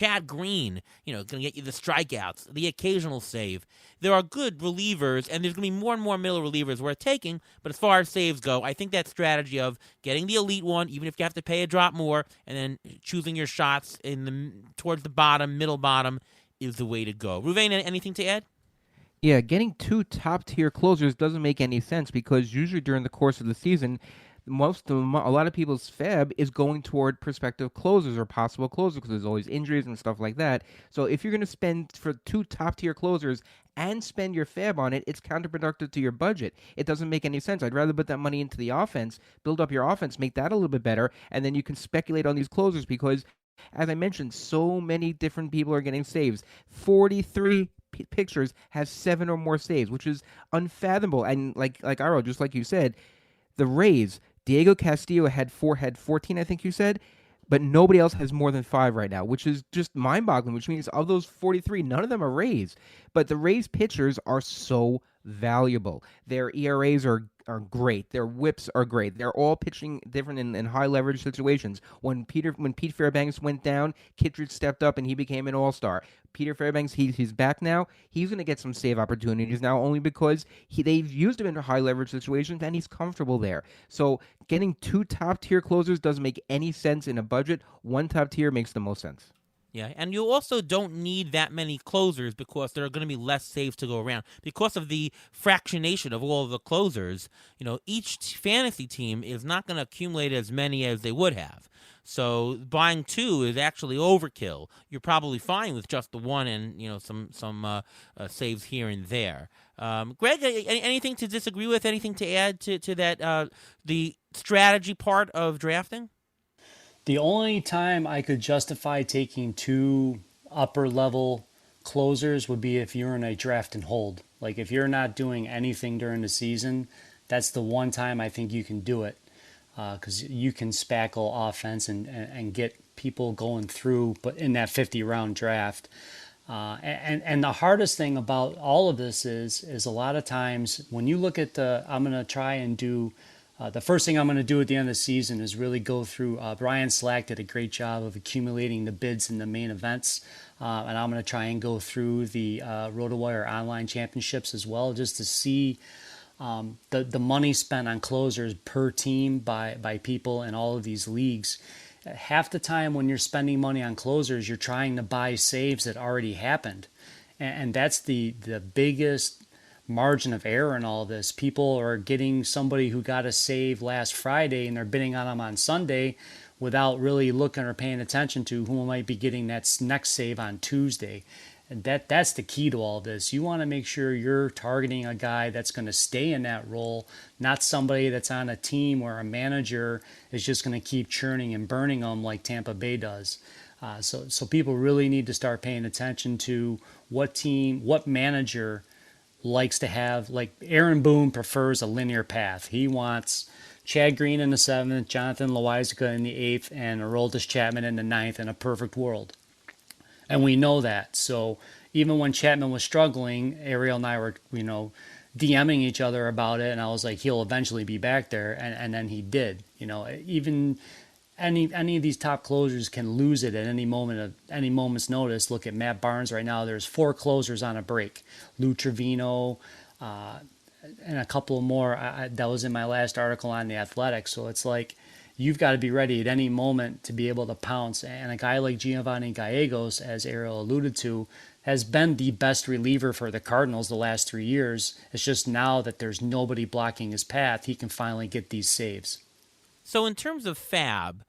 Chad Green, going to get you the strikeouts, the occasional save. There are good relievers, and there's going to be more and more middle relievers worth taking. But as far as saves go, I think that strategy of getting the elite one, even if you have to pay a drop more, and then choosing your shots towards the bottom, middle bottom, is the way to go. Ruvain, anything to add? Yeah, getting two top-tier closers doesn't make any sense because usually during the course of the season, a lot of people's fab is going toward prospective closers or possible closers because there's always injuries and stuff like that. So if you're going to spend for two top-tier closers and spend your fab on it, it's counterproductive to your budget. It doesn't make any sense. I'd rather put that money into the offense, build up your offense, make that a little bit better, and then you can speculate on these closers because, as I mentioned, so many different people are getting saves. 43 pictures have 7 or more saves, which is unfathomable. And like Iro, just like you said, the Rays, Diego Castillo had 14, I think you said, but nobody else has more than 5 right now, which is just mind-boggling, which means of those 43, none of them are Rays. But the Rays pitchers are so valuable. Their ERAs are great. Their whips are great. They're all pitching different in high leverage situations. When Pete Fairbanks went down, Kittredge stepped up and he became an all-star. Peter Fairbanks, he's back now. He's going to get some save opportunities now only because they've used him in high leverage situations and he's comfortable there. So getting 2 top tier closers doesn't make any sense in a budget. 1 top tier makes the most sense. Yeah, and you also don't need that many closers because there are going to be less saves to go around. Because of the fractionation of all of the closers, each fantasy team is not going to accumulate as many as they would have. So buying 2 is actually overkill. You're probably fine with just the 1 and some saves here and there. Greg, anything to disagree with? Anything to add to that the strategy part of drafting? The only time I could justify taking 2 upper level closers would be if you're in a draft and hold. Like if you're not doing anything during the season, that's the one time I think you can do it because you can spackle offense and get people going through, but in that 50-round draft. And the hardest thing about all of this is a lot of times when you look at I'm going to try and do the first thing I'm going to do at the end of the season is really go through. Brian Slack did a great job of accumulating the bids in the main events, and I'm going to try and go through the RotoWire online championships as well, just to see the money spent on closers per team by people in all of these leagues. Half the time when you're spending money on closers, you're trying to buy saves that already happened, and that's the biggest margin of error in all this. People are getting somebody who got a save last Friday and they're bidding on them on Sunday without really looking or paying attention to who might be getting that next save on Tuesday. And that's the key to all this. You want to make sure you're targeting a guy that's going to stay in that role, not somebody that's on a team where a manager is just going to keep churning and burning them like Tampa Bay does. So people really need to start paying attention to what manager likes to have. Like Aaron Boone prefers a linear path. He wants Chad Green in the 7th, Jonathan Loizaga in the 8th, and Aroldis Chapman in the 9th in a perfect world. And we know that. So even when Chapman was struggling, Ariel and I were, DMing each other about it, and I was like, he'll eventually be back there, and then he did. Even any of these top closers can lose it at any moment's notice. Look at Matt Barnes right now. There's 4 closers on a break. Lou Trevino, and a couple more. That was in my last article on The Athletic. So it's like you've got to be ready at any moment to be able to pounce. And a guy like Giovanni Gallegos, as Ariel alluded to, has been the best reliever for the Cardinals the last 3 years. It's just now that there's nobody blocking his path, he can finally get these saves. So in terms of fab,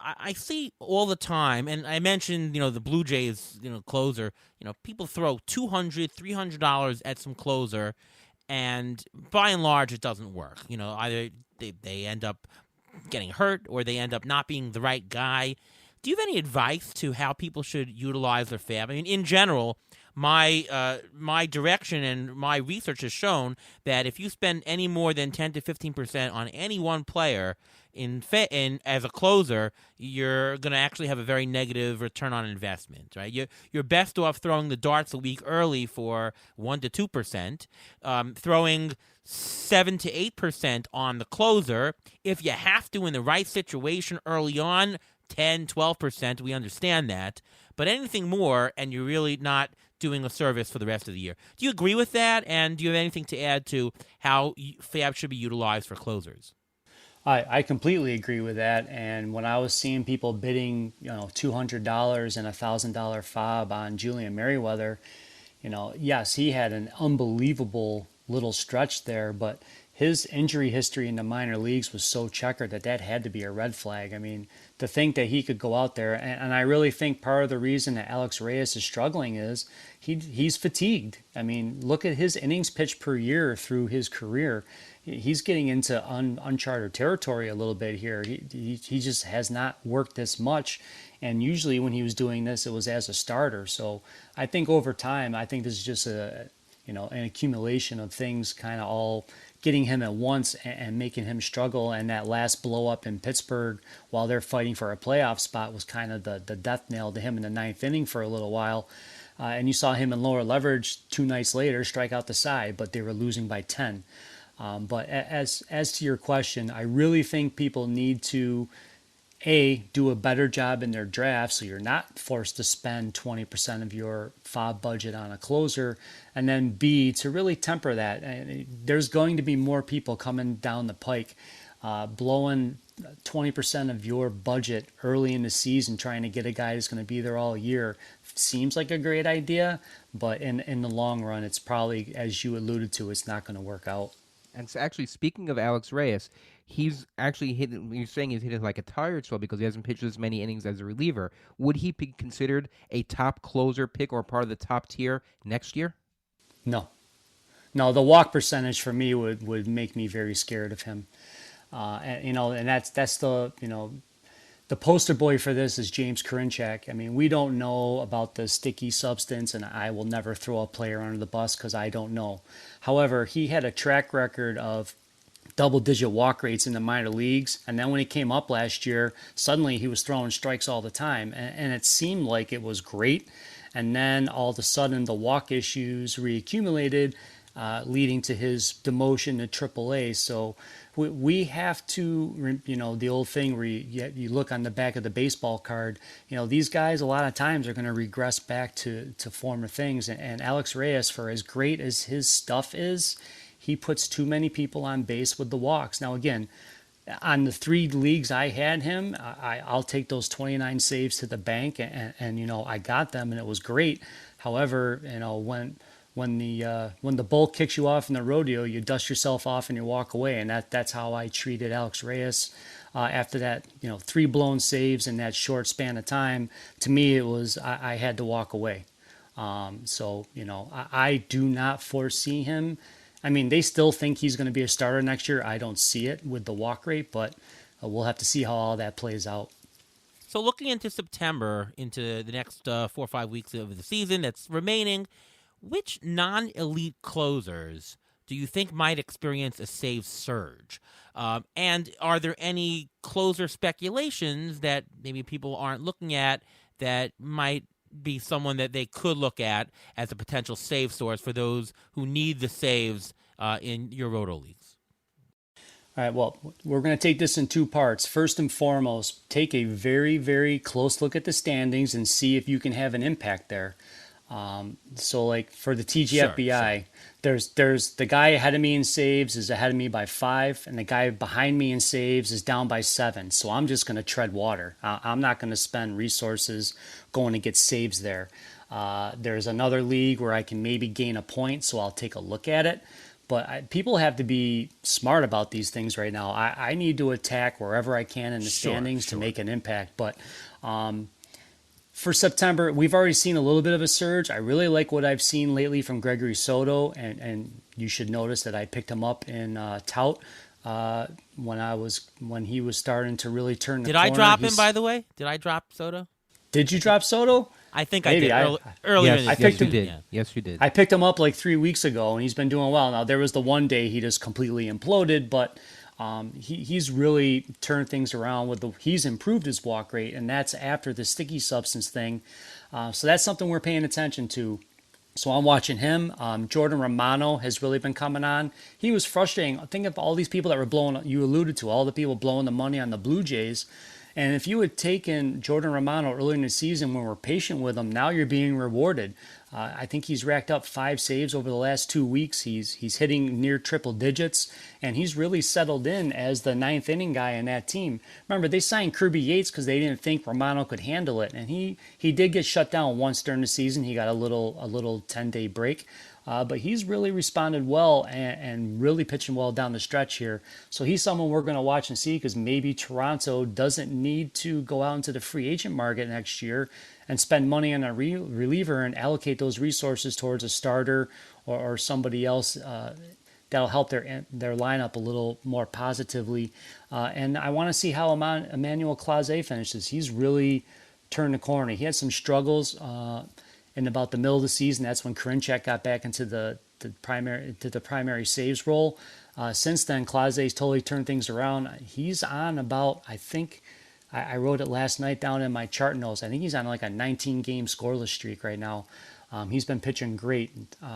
I see all the time, and I mentioned, the Blue Jays, closer, people throw $200, $300 at some closer, and by and large, it doesn't work. Either they end up getting hurt or they end up not being the right guy. Do you have any advice to how people should utilize their fab? I mean, in general, my direction and my research has shown that if you spend any more than 10 to 15% on any one player as a closer, you're going to actually have a very negative return on investment, right? You're best off throwing the darts a week early for 1 to 2%, throwing 7 to 8% on the closer. If you have to in the right situation early on, 10, 12%, we understand that. But anything more, and you're really not doing a service for the rest of the year. Do you agree with that? And do you have anything to add to how FAB should be utilized for closers? I completely agree with that. And when I was seeing people bidding, $200 and $1,000 fob on Julian Merriweather, yes, he had an unbelievable little stretch there, but his injury history in the minor leagues was so checkered that had to be a red flag. I mean, to think that he could go out there, and I really think part of the reason that Alex Reyes is struggling is he's fatigued. I mean, look at his innings pitched per year through his career. He's getting into uncharted territory a little bit here. He just has not worked this much, and usually when he was doing this, it was as a starter. So I think over time, I think this is just an accumulation of things kind of all getting him at once and making him struggle. And that last blow up in Pittsburgh while they're fighting for a playoff spot was kind of the death nail to him in the ninth inning for a little while. And you saw him in lower leverage 2 nights later strike out the side, but they were losing by 10. But as to your question, I really think people need to do a better job in their draft so you're not forced to spend 20% of your FOB budget on a closer, and then B, to really temper that. And there's going to be more people coming down the pike blowing 20% of your budget early in the season trying to get a guy that's going to be there all year. Seems like a great idea, but in the long run, it's probably, as you alluded to, it's not going to work out. And so actually, speaking of Alex Reyes, he's actually hit. You're saying he's hit it like a tired spell because he hasn't pitched as many innings as a reliever. Would he be considered a top closer pick or part of the top tier next year? No, the walk percentage for me would make me very scared of him. And that's the poster boy for this is James Karinchak. I mean, we don't know about the sticky substance, and I will never throw a player under the bus because I don't know. However, he had a track record of double-digit walk rates in the minor leagues, and then when he came up last year, suddenly he was throwing strikes all the time, and it seemed like it was great. And then all of a sudden, the walk issues reaccumulated, leading to his demotion to AAA. So we have to, the old thing where you look on the back of the baseball card, these guys a lot of times are going to regress back to former things. And Alex Reyes, for as great as his stuff is, he puts too many people on base with the walks. Now, again, on the 3 leagues I had him, I'll take those 29 saves to the bank, and I got them, and it was great. However, when the bull kicks you off in the rodeo, you dust yourself off and you walk away, and that's how I treated Alex Reyes. After that, 3 blown saves in that short span of time, to me it was I had to walk away. I do not foresee him. I mean, they still think he's going to be a starter next year. I don't see it with the walk rate, but we'll have to see how all that plays out. So looking into September, into the next 4 or 5 weeks of the season that's remaining, which non-elite closers do you think might experience a save surge? And are there any closer speculations that maybe people aren't looking at that might be someone that they could look at as a potential save source for those who need the saves in your roto leagues? All right, well, we're going to take this in 2 parts. First and foremost, take a very, very close look at the standings and see if you can have an impact there. So like for the TGFBI, there's the guy ahead of me in saves is ahead of me by 5, and the guy behind me in saves is down by 7. So I'm just going to tread water. I'm not going to spend resources going to get saves there. There's another league where I can maybe gain a point, so I'll take a look at it. But people have to be smart about these things right now. I need to attack wherever I can in the standings to make an impact. But for September, we've already seen a little bit of a surge. I really like what I've seen lately from Gregory Soto, and you should notice that I picked him up in Tout when he was starting to really turn the corner. Did I drop him, by the way? Did I drop Soto? Did you drop Soto? I think Maybe. I did earlier in the season. Yes, you did. Yeah. Yes, you did. I picked him up like 3 weeks ago, and he's been doing well. Now, there was the one day he just completely imploded, but he's really turned things around. He's improved his walk rate, and that's after the sticky substance thing. So that's something we're paying attention to. So I'm watching him. Jordan Romano has really been coming on. He was frustrating. Think of all these people that were blowing, you alluded to, all the people blowing the money on the Blue Jays. And if you had taken Jordan Romano earlier in the season when we're patient with him, now you're being rewarded. I think he's racked up 5 saves over the last 2 weeks. He's hitting near triple digits, and he's really settled in as the ninth inning guy in that team. Remember, they signed Kirby Yates because they didn't think Romano could handle it, and he did get shut down once during the season. He got a little 10-day break. But he's really responded well and really pitching well down the stretch here. So he's someone we're going to watch and see, because maybe Toronto doesn't need to go out into the free agent market next year and spend money on a reliever and allocate those resources towards a starter or somebody else that'll help their lineup a little more positively. And I want to see how Emmanuel Clase finishes. He's really turned the corner. He had some struggles in about the middle of the season. That's when Karinchak got back into the primary saves role. Since then, Clase's totally turned things around. He's on about, I think, I wrote it last night down in my chart notes. I think he's on like a 19-game scoreless streak right now. He's been pitching great.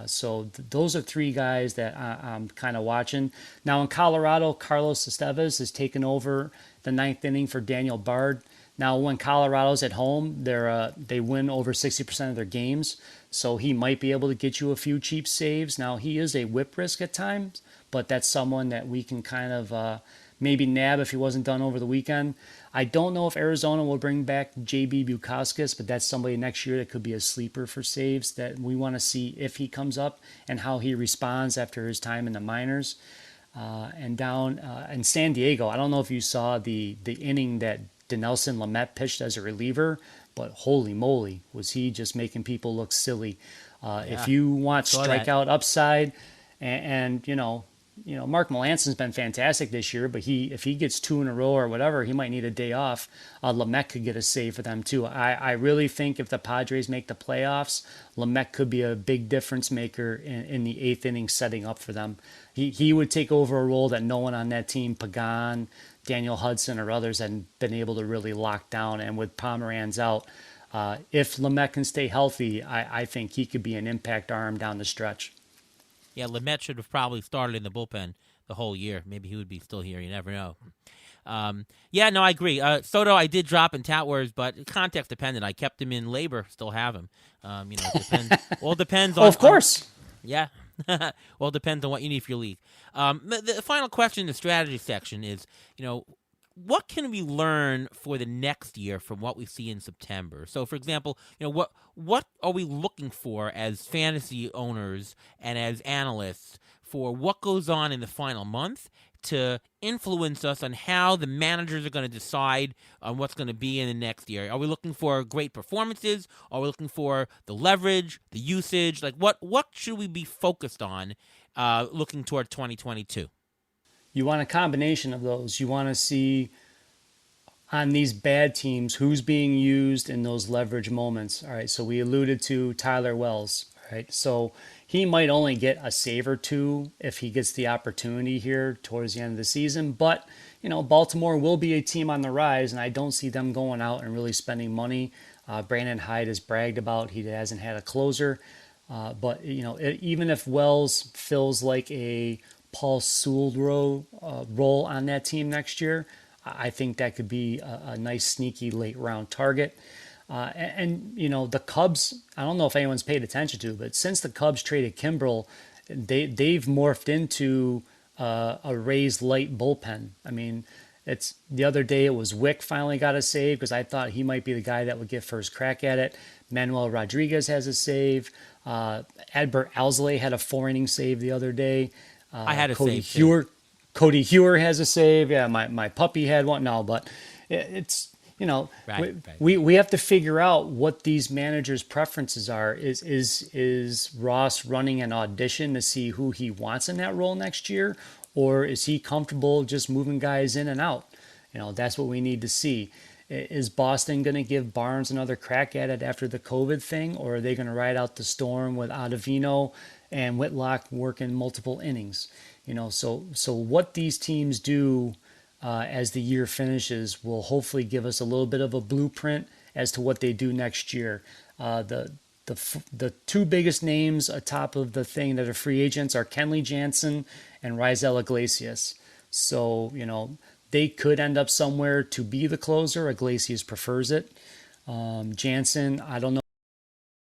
So those are 3 guys that I'm kind of watching. Now in Colorado, Carlos Estevez has taken over the 9th inning for Daniel Bard. Now, when Colorado's at home, they win over 60% of their games, so he might be able to get you a few cheap saves. Now, he is a whip risk at times, but that's someone that we can kind of maybe nab if he wasn't done over the weekend. I don't know if Arizona will bring back J.B. Bukauskas, but that's somebody next year that could be a sleeper for saves that we want to see if he comes up and how he responds after his time in the minors. And down in San Diego, I don't know if you saw the inning that Dinelson Lamet pitched as a reliever, but holy moly, was he just making people look silly. If you want strikeout upside, and Mark Melanson's been fantastic this year, but if he gets 2 in a row or whatever, he might need a day off. Lamet could get a save for them too. I really think if the Padres make the playoffs, Lamet could be a big difference maker in the 8th inning setting up for them. He would take over a role that no one on that team, Pagan, Daniel Hudson, or others had been able to really lock down. And with Pomeranz out, if Lamet can stay healthy, I think he could be an impact arm down the stretch. Yeah, Lamet should have probably started in the bullpen the whole year. Maybe he would be still here. You never know. Yeah, no, I agree. Soto, I did drop in Tout Wars, but context dependent. I kept him in labor, still have him. It depends. All depends on. Of course. Yeah. Well, it depends on what you need for your league. The final question in the strategy section is, what can we learn for the next year from what we see in September? So, for example, what are we looking for as fantasy owners and as analysts for what goes on in the final month to influence us on how the managers are going to decide on what's going to be in the next year? Are we looking for great performances? Are we looking for the leverage, the usage? Like what should we be focused on looking toward 2022? You want a combination of those. You want to see on these bad teams who's being used in those leverage moments. All right, so we alluded to Tyler Wells. All right, so he might only get a save or 2 if he gets the opportunity here towards the end of the season. But, Baltimore will be a team on the rise, and I don't see them going out and really spending money. Brandon Hyde has bragged about he hasn't had a closer. But, even if Wells fills like a Paul Sewell role on that team next year, I think that could be a nice sneaky late round target. And the Cubs, I don't know if anyone's paid attention to, but since the Cubs traded Kimbrel, they've morphed into a Rays light bullpen. I mean, it's the other day it was Wick finally got a save because I thought he might be the guy that would get first crack at it. Manuel Rodriguez has a save. Adbert Alzolay had a 4-inning save the other day. I had a Cody save. Hewer, Cody Hewer has a save. Yeah, my puppy had one. No, but it's Right. we have to figure out what these managers' preferences are. Is Ross running an audition to see who he wants in that role next year, or is he comfortable just moving guys in and out? That's what we need to see. Is Boston going to give Barnes another crack at it after the COVID thing, or are they going to ride out the storm with Ottavino and Whitlock working multiple innings? So what these teams do as the year finishes will hopefully give us a little bit of a blueprint as to what they do next year. The 2 biggest names atop of the thing that are free agents are Kenley Jansen and Raisel Iglesias. So, they could end up somewhere to be the closer. Iglesias prefers it. Jansen, I don't know